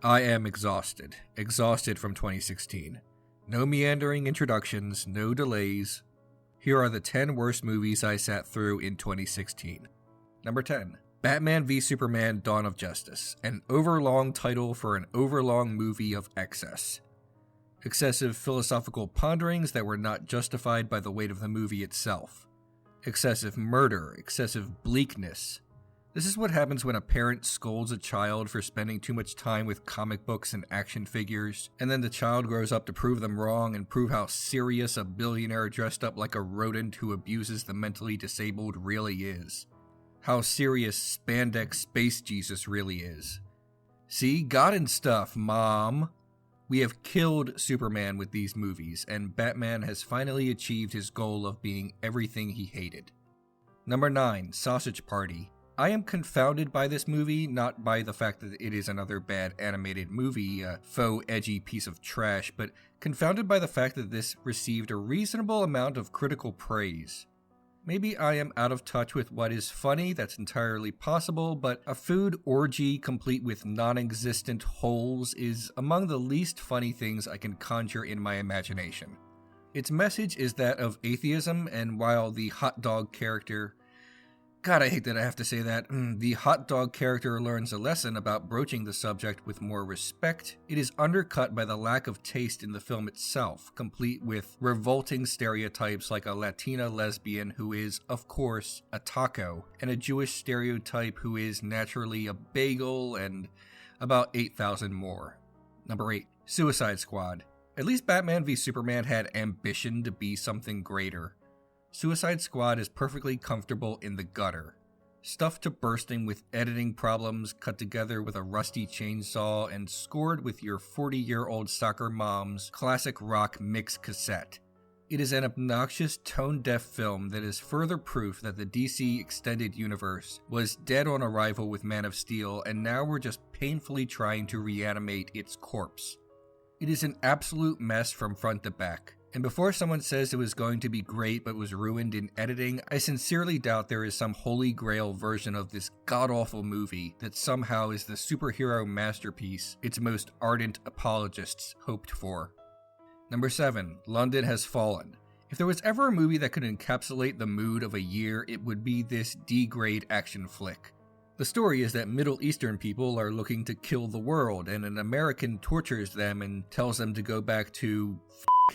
I am exhausted. Exhausted from 2016. No meandering introductions, no delays. Here are the 10 worst movies I sat through in 2016. Number 10. Batman v Superman: Dawn of Justice, an overlong title for an overlong movie of excess. Excessive philosophical ponderings that were not justified by the weight of the movie itself. Excessive murder, excessive bleakness. This is what happens when a parent scolds a child for spending too much time with comic books and action figures, and then the child grows up to prove them wrong and prove how serious a billionaire dressed up like a rodent who abuses the mentally disabled really is. How serious spandex space Jesus really is. See, God and stuff, Mom. We have killed Superman with these movies, and Batman has finally achieved his goal of being everything he hated. Number 9. Sausage Party. I am confounded by this movie, not by the fact that it is another bad animated movie, a faux edgy piece of trash, but confounded by the fact that this received a reasonable amount of critical praise. Maybe I am out of touch with what is funny, that's entirely possible, but a food orgy complete with non-existent holes is among the least funny things I can conjure in my imagination. Its message is that of atheism, and while the hot dog character... God, I hate that I have to say that. The hot dog character learns a lesson about broaching the subject with more respect. It is undercut by the lack of taste in the film itself, complete with revolting stereotypes like a Latina lesbian who is, of course, a taco, and a Jewish stereotype who is naturally a bagel, and about 8,000 more. Number 8. Suicide Squad. At least Batman v Superman had ambition to be something greater. Suicide Squad is perfectly comfortable in the gutter. Stuffed to bursting with editing problems, cut together with a rusty chainsaw, and scored with your 40-year-old soccer mom's classic rock mix cassette. It is an obnoxious, tone-deaf film that is further proof that the DC Extended Universe was dead on arrival with Man of Steel, and now we're just painfully trying to reanimate its corpse. It is an absolute mess from front to back. And before someone says it was going to be great but was ruined in editing, I sincerely doubt there is some holy grail version of this god-awful movie that somehow is the superhero masterpiece its most ardent apologists hoped for. Number 7. London Has Fallen. If there was ever a movie that could encapsulate the mood of a year, it would be this D-grade action flick. The story is that Middle Eastern people are looking to kill the world, and an American tortures them and tells them to go back to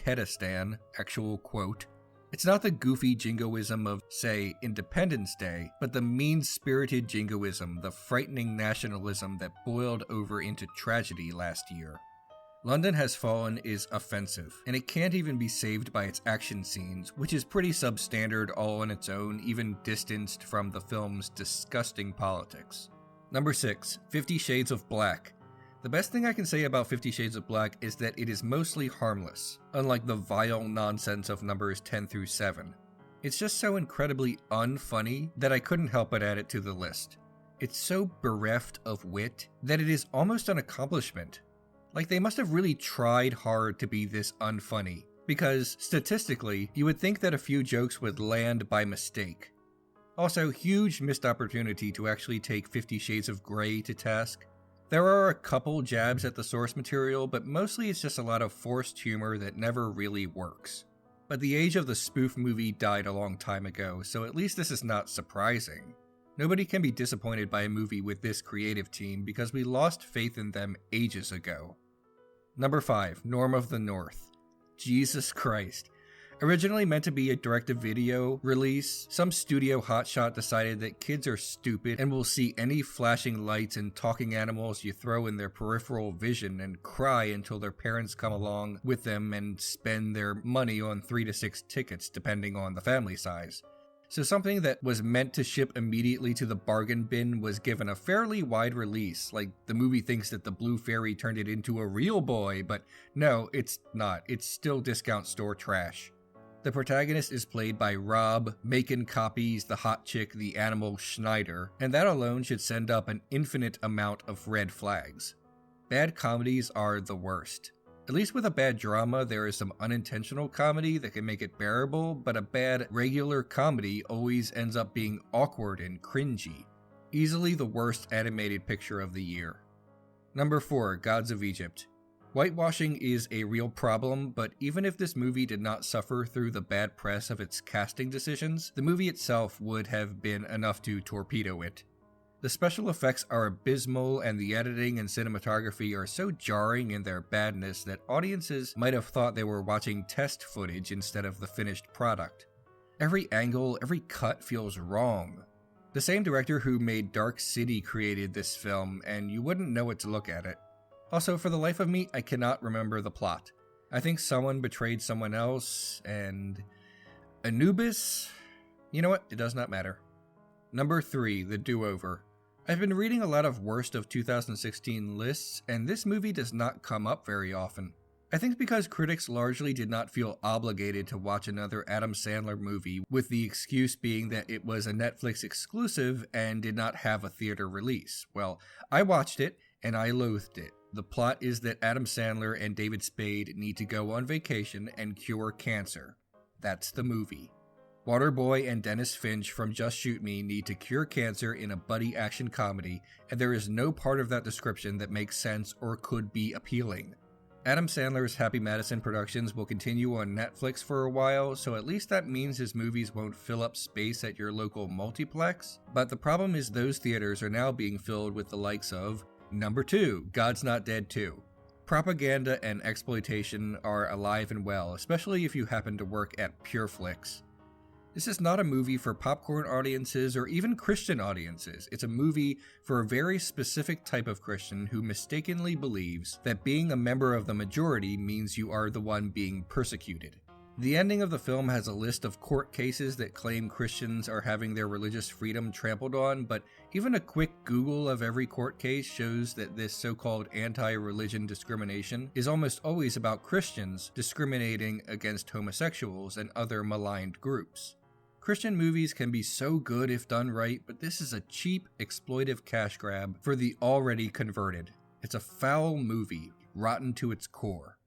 Hedistan, actual quote. It's not the goofy jingoism of, say, Independence Day, but the mean-spirited jingoism, the frightening nationalism that boiled over into tragedy last year. London Has Fallen is offensive, and it can't even be saved by its action scenes, which is pretty substandard all on its own, even distanced from the film's disgusting politics. Number 6. 50 Shades of Black. The best thing I can say about 50 Shades of Black is that it is mostly harmless, unlike the vile nonsense of numbers 10 through 7. It's just so incredibly unfunny that I couldn't help but add it to the list. It's so bereft of wit that it is almost an accomplishment. Like, they must have really tried hard to be this unfunny, because statistically, you would think that a few jokes would land by mistake. Also, huge missed opportunity to actually take 50 Shades of Grey to task. There are a couple jabs at the source material, but mostly it's just a lot of forced humor that never really works. But the age of the spoof movie died a long time ago, so at least this is not surprising. Nobody can be disappointed by a movie with this creative team because we lost faith in them ages ago. Number 5. Norm of the North. Jesus Christ. Originally meant to be a direct-to-video release, some studio hotshot decided that kids are stupid and will see any flashing lights and talking animals you throw in their peripheral vision and cry until their parents come along with them and spend their money on 3 to 6 tickets depending on the family size. So something that was meant to ship immediately to the bargain bin was given a fairly wide release, like the movie thinks that the Blue Fairy turned it into a real boy, but no, it's not. It's still discount store trash. The protagonist is played by Rob Macon copies the hot chick the animal Schneider, and that alone should send up an infinite amount of red flags. Bad comedies are the worst. At least with a bad drama, there is some unintentional comedy that can make it bearable, but a bad regular comedy always ends up being awkward and cringy. Easily the worst animated picture of the year. Number 4, Gods of Egypt. Whitewashing is a real problem, but even if this movie did not suffer through the bad press of its casting decisions, the movie itself would have been enough to torpedo it. The special effects are abysmal, and the editing and cinematography are so jarring in their badness that audiences might have thought they were watching test footage instead of the finished product. Every angle, every cut feels wrong. The same director who made Dark City created this film, and you wouldn't know it to look at it. Also, for the life of me, I cannot remember the plot. I think someone betrayed someone else, and Anubis? You know what? It does not matter. Number 3, The DoOver. I've been reading a lot of worst of 2016 lists, and this movie does not come up very often. I think because critics largely did not feel obligated to watch another Adam Sandler movie, with the excuse being that it was a Netflix exclusive and did not have a theater release. Well, I watched it, and I loathed it. The plot is that Adam Sandler and David Spade need to go on vacation and cure cancer. That's the movie. Waterboy and Dennis Finch from Just Shoot Me need to cure cancer in a buddy action comedy, and there is no part of that description that makes sense or could be appealing. Adam Sandler's Happy Madison Productions will continue on Netflix for a while, so at least that means his movies won't fill up space at your local multiplex, but the problem is those theaters are now being filled with the likes of Number 2, God's Not Dead 2. Propaganda and exploitation are alive and well, especially if you happen to work at PureFlix. This is not a movie for popcorn audiences or even Christian audiences. It's a movie for a very specific type of Christian who mistakenly believes that being a member of the majority means you are the one being persecuted. The ending of the film has a list of court cases that claim Christians are having their religious freedom trampled on, but even a quick Google of every court case shows that this so-called anti-religion discrimination is almost always about Christians discriminating against homosexuals and other maligned groups. Christian movies can be so good if done right, but this is a cheap, exploitive cash grab for the already converted. It's a foul movie, rotten to its core.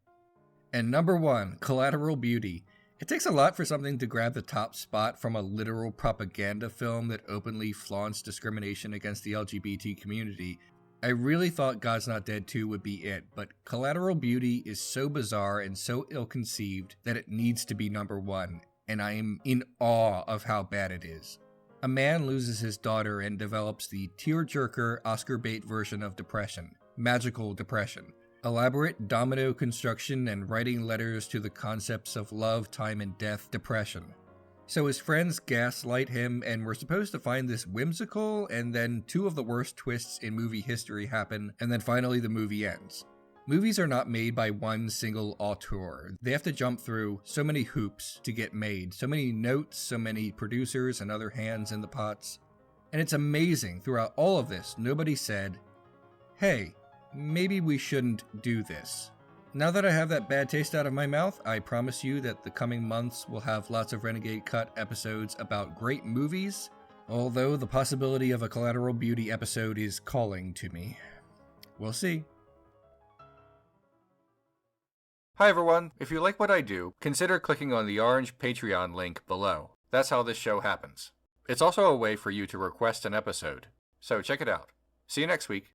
And number 1, Collateral Beauty. It takes a lot for something to grab the top spot from a literal propaganda film that openly flaunts discrimination against the LGBT community. I really thought God's Not Dead 2 would be it, but Collateral Beauty is so bizarre and so ill-conceived that it needs to be number 1, and I am in awe of how bad it is. A man loses his daughter and develops the tearjerker Oscar bait version of depression, magical depression. Elaborate domino construction and writing letters to the concepts of love, time, and death depression. So his friends gaslight him, and we're supposed to find this whimsical, and then 2 of the worst twists in movie history happen, and then finally the movie ends. Movies are not made by one single auteur. They have to jump through so many hoops to get made, so many notes, so many producers and other hands in the pots. And it's amazing, throughout all of this, nobody said, hey, maybe we shouldn't do this. Now that I have that bad taste out of my mouth, I promise you that the coming months will have lots of Renegade Cut episodes about great movies, although the possibility of a Collateral Beauty episode is calling to me. We'll see. Hi everyone, if you like what I do, consider clicking on the orange Patreon link below. That's how this show happens. It's also a way for you to request an episode, so check it out. See you next week.